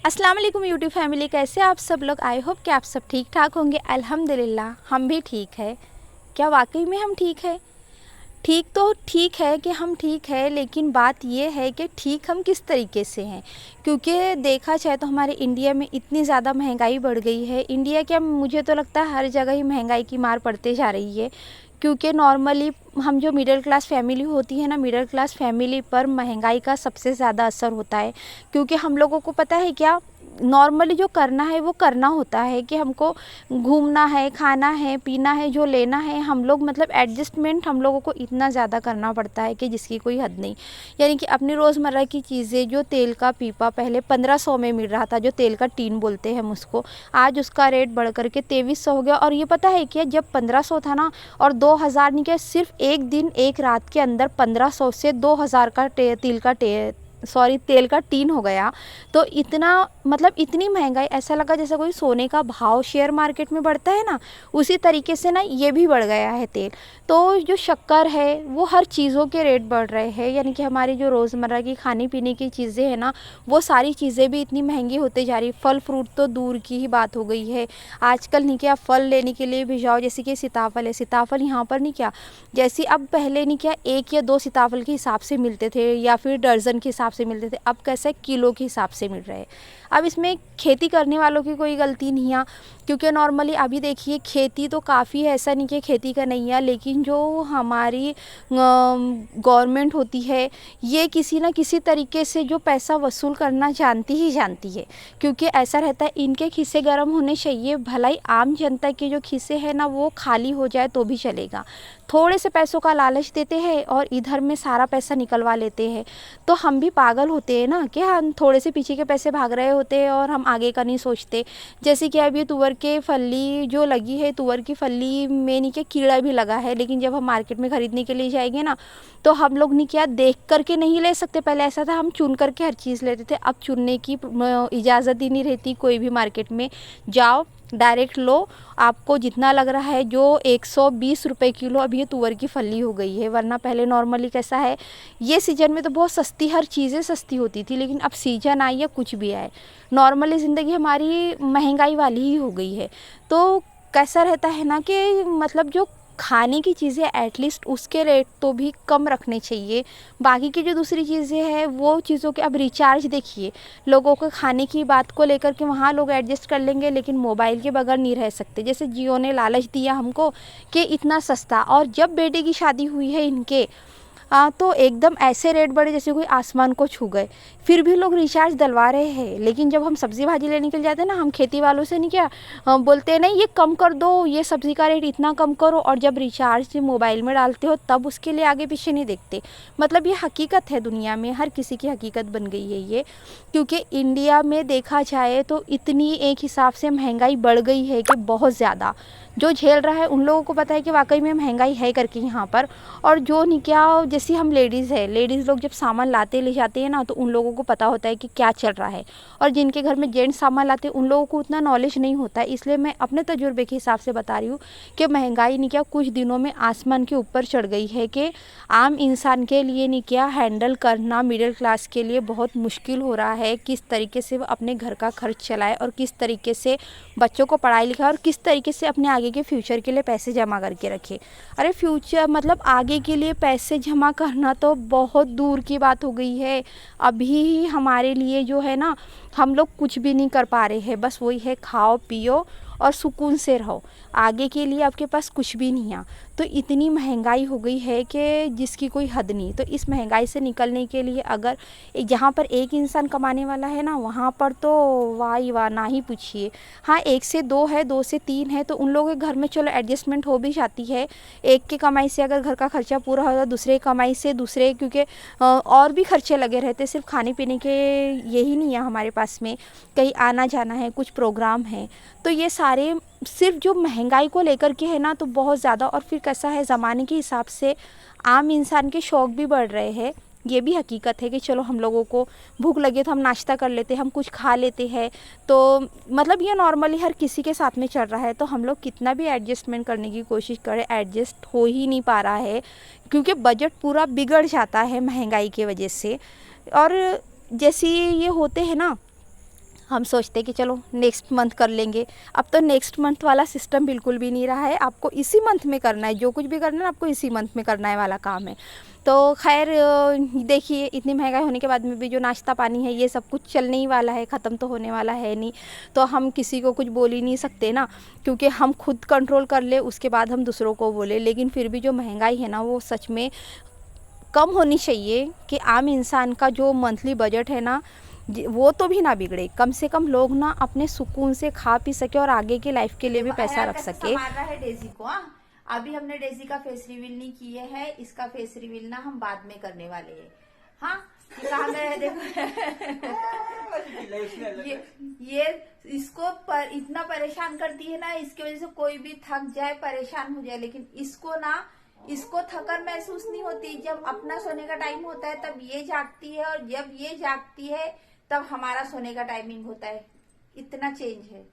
अस्सलाम वालेकुम YouTube family, कैसे आप सब लोग। आई होप कि आप सब ठीक ठाक होंगे। अल्हम्दुलिल्लाह हम भी ठीक है। क्या वाकई में हम ठीक है? ठीक तो ठीक है कि हम ठीक है, लेकिन बात ये है कि ठीक हम किस तरीके से हैं। क्योंकि देखा जाए तो हमारे इंडिया में इतनी ज़्यादा महंगाई बढ़ गई है। इंडिया क्या, मुझे तो लगता है हर जगह ही महंगाई की मार पड़ते जा रही है। क्योंकि नॉर्मली हम जो मिडिल क्लास फैमिली होती है ना, मिडिल क्लास फैमिली पर महंगाई का सबसे ज़्यादा असर होता है। क्योंकि हम लोगों को पता है क्या, नॉर्मली जो करना है वो करना होता है कि हमको घूमना है, खाना है, पीना है, जो लेना है हम लोग मतलब एडजस्टमेंट हम लोगों को इतना ज़्यादा करना पड़ता है कि जिसकी कोई हद नहीं। यानी कि अपनी रोज़मर्रा की चीज़ें, जो तेल का पीपा पहले 1500 में मिल रहा था, जो तेल का टीन बोलते हैं हम उसको, आज उसका रेट बढ़ कर के 2300 हो गया। और ये पता है कि जब 1500 था ना और 2000 नहीं, क्या सिर्फ एक दिन एक रात के अंदर 1500 से 2000 का तेल का टीन हो गया। तो इतना मतलब इतनी महंगाई, ऐसा लगा जैसे कोई सोने का भाव शेयर मार्केट में बढ़ता है ना, उसी तरीके से ना ये भी बढ़ गया है तेल। तो जो शक्कर है वो हर चीज़ों के रेट बढ़ रहे हैं। यानी कि हमारी जो रोज़मर्रा की खाने पीने की चीज़ें हैं ना, वो सारी चीज़ें भी इतनी महंगी होते जा रही। फल फ्रूट तो दूर की ही बात हो गई है। आजकल नहीं क्या, फल लेने के लिए भी जाओ, जैसे कि सीताफल है, सीताफल यहाँ पर नहीं क्या, जैसे अब पहले नहीं क्या 1 या 2 सीताफल के हिसाब से मिलते थे या फिर दर्जन के हिसाब से मिलते थे, अब कैसे किलो के हिसाब से मिल रहे हैं। अब इसमें खेती करने वालों की कोई गलती नहीं है। क्योंकि नॉर्मली अभी देखिए, खेती तो काफ़ी है, ऐसा नहीं कि खेती का नहीं है, लेकिन जो हमारी गवर्नमेंट होती है, ये किसी न किसी तरीके से जो पैसा वसूल करना जानती ही जानती है। क्योंकि ऐसा रहता है, इनके खीसे गर्म होने चाहिए, भलाई आम जनता के जो खीसे हैं ना वो खाली हो जाए तो भी चलेगा। थोड़े से पैसों का लालच देते हैं और इधर में सारा पैसा निकलवा लेते हैं। तो हम भी पागल होते हैं ना कि हम थोड़े से पीछे के पैसे भाग रहे होते हैं और हम आगे का नहीं सोचते। जैसे कि अभी तुअर के फल्ली जो लगी है, तुअर की फल्ली में नहीं क्या कीड़ा भी लगा है, लेकिन जब हम मार्केट में ख़रीदने के लिए जाएंगे ना, तो हम लोग नहीं क्या देख करके नहीं ले सकते। पहले ऐसा था, हम चुन करके हर चीज़ लेते थे, अब चुनने की इजाज़त ही नहीं रहती। कोई भी मार्केट में जाओ, डायरेक्ट लो, आपको जितना लग रहा है। जो 120 रुपये किलो अभी ये तुअर की फली हो गई है, वरना पहले नॉर्मली कैसा है, ये सीज़न में तो बहुत सस्ती, हर चीज़ें सस्ती होती थी। लेकिन अब सीजन आई या कुछ भी आए, नॉर्मली ज़िंदगी हमारी महंगाई वाली ही हो गई है। तो कैसा रहता है ना कि मतलब जो खाने की चीज़ें एटलीस्ट उसके रेट तो भी कम रखने चाहिए। बाकी की जो दूसरी चीज़ें हैं वो चीज़ों के, अब रिचार्ज देखिए, लोगों को खाने की बात को लेकर के वहाँ लोग एडजस्ट कर लेंगे, लेकिन मोबाइल के बगैर नहीं रह सकते। जैसे जियो ने लालच दिया हमको कि इतना सस्ता, और जब बेटे की शादी हुई है इनके, तो एकदम ऐसे रेट बढ़े जैसे कोई आसमान को छू गए। फिर भी लोग रिचार्ज डलवा रहे हैं। लेकिन जब हम सब्ज़ी भाजी लेने के लिए जाते हैं ना, हम खेती वालों से नहीं क्या बोलते हैं, नहीं ये कम कर दो, ये सब्ज़ी का रेट इतना कम करो, और जब रिचार्ज मोबाइल में डालते हो तब उसके लिए आगे पीछे नहीं देखते। मतलब ये हकीकत है, दुनिया में हर किसी की हकीकत बन गई है ये। क्योंकि इंडिया में देखा जाए तो इतनी एक हिसाब से महंगाई बढ़ गई है कि बहुत ज़्यादा, जो झेल रहा है उन लोगों को पता है कि वाकई में महंगाई है करके यहाँ पर। और जो नहीं क्या, जैसे हम लेडीज़ है, लेडीज़ लोग जब सामान लाते ले जाते हैं ना, तो उन लोगों को पता होता है कि क्या चल रहा है। और जिनके घर में जेंट्स सामान लाते हैं उन लोगों को उतना नॉलेज नहीं होता है। इसलिए मैं अपने तजुर्बे के हिसाब से बता रही हूँ कि महंगाई नहीं क्या कुछ दिनों में आसमान के ऊपर चढ़ गई है कि आम इंसान के लिए नहीं क्या हैंडल करना, मिडिल क्लास के लिए बहुत मुश्किल हो रहा है। किस तरीके से वो अपने घर का खर्च चलाए और किस तरीके से बच्चों को पढ़ाई लिखाए और किस तरीके से अपने आगे के फ्यूचर के लिए पैसे जमा करके रखे। अरे फ्यूचर मतलब आगे के लिए पैसे जमा करना तो बहुत दूर की बात हो गई है। अभी हमारे लिए जो है ना, हम लोग कुछ भी नहीं कर पा रहे हैं। बस वही है, खाओ पियो और सुकून से रहो। आगे के लिए आपके पास कुछ भी नहीं है। तो इतनी महंगाई हो गई है कि जिसकी कोई हद नहीं। तो इस महंगाई से निकलने के लिए अगर जहाँ पर एक इंसान कमाने वाला है ना, वहाँ पर तो वाह ही वाह, ना ही पूछिए। हाँ, 1 से 2 है, 2 से 3 है, तो उन लोगों के घर में चलो एडजस्टमेंट हो भी जाती है। एक की कमाई से अगर घर का खर्चा पूरा होता, दूसरे कमाई से दूसरे, क्योंकि और भी खर्चे लगे रहते, सिर्फ खाने पीने के यही नहीं है हमारे पास में, कहीं आना जाना है, कुछ प्रोग्राम है। तो ये सारे सिर्फ जो महंगाई को लेकर के है ना, तो बहुत ज़्यादा। और फिर कैसा है, ज़माने के हिसाब से आम इंसान के शौक़ भी बढ़ रहे हैं। ये भी हकीकत है कि चलो हम लोगों को भूख लगे तो हम नाश्ता कर लेते हैं, हम कुछ खा लेते हैं। तो मतलब ये नॉर्मली हर किसी के साथ में चल रहा है। तो हम लोग कितना भी एडजस्टमेंट करने की कोशिश करें, एडजस्ट हो ही नहीं पा रहा है, क्योंकि बजट पूरा बिगड़ जाता है महंगाई की वजह से। और जैसे ये होते हैं ना, हम सोचते कि चलो नेक्स्ट मंथ कर लेंगे। अब तो नेक्स्ट मंथ वाला सिस्टम बिल्कुल भी नहीं रहा है, आपको इसी मंथ में करना है, जो कुछ भी करना है आपको इसी मंथ में करना है वाला काम है। तो खैर देखिए, इतनी महंगाई होने के बाद में भी जो नाश्ता पानी है ये सब कुछ चलने ही वाला है, ख़त्म तो होने वाला है नहीं। तो हम किसी को कुछ बोल ही नहीं सकते ना, क्योंकि हम खुद कंट्रोल कर ले उसके बाद हम दूसरों को बोले। लेकिन फिर भी जो महंगाई है ना वो सच में कम होनी चाहिए, कि आम इंसान का जो मंथली बजट है ना वो तो भी ना बिगड़े, कम से कम लोग ना अपने सुकून से खा पी सके और आगे की लाइफ के लिए भी पैसा रख सके। मार रहा है डेजी को। अभी हमने डेजी का फेस रिवील नहीं किए है, इसका फेस रिवील ना हम बाद में करने वाले हैं। हाँ, कहा मैं देखो ये इसको इतना परेशान करती है ना, इसकी वजह से कोई भी थक जाए परेशान हो जाए, लेकिन इसको थकन महसूस नहीं होती। जब अपना सोने का टाइम होता है तब ये जागती है, और जब ये जागती है तब हमारा सोने का टाइमिंग होता है। इतना चेंज है।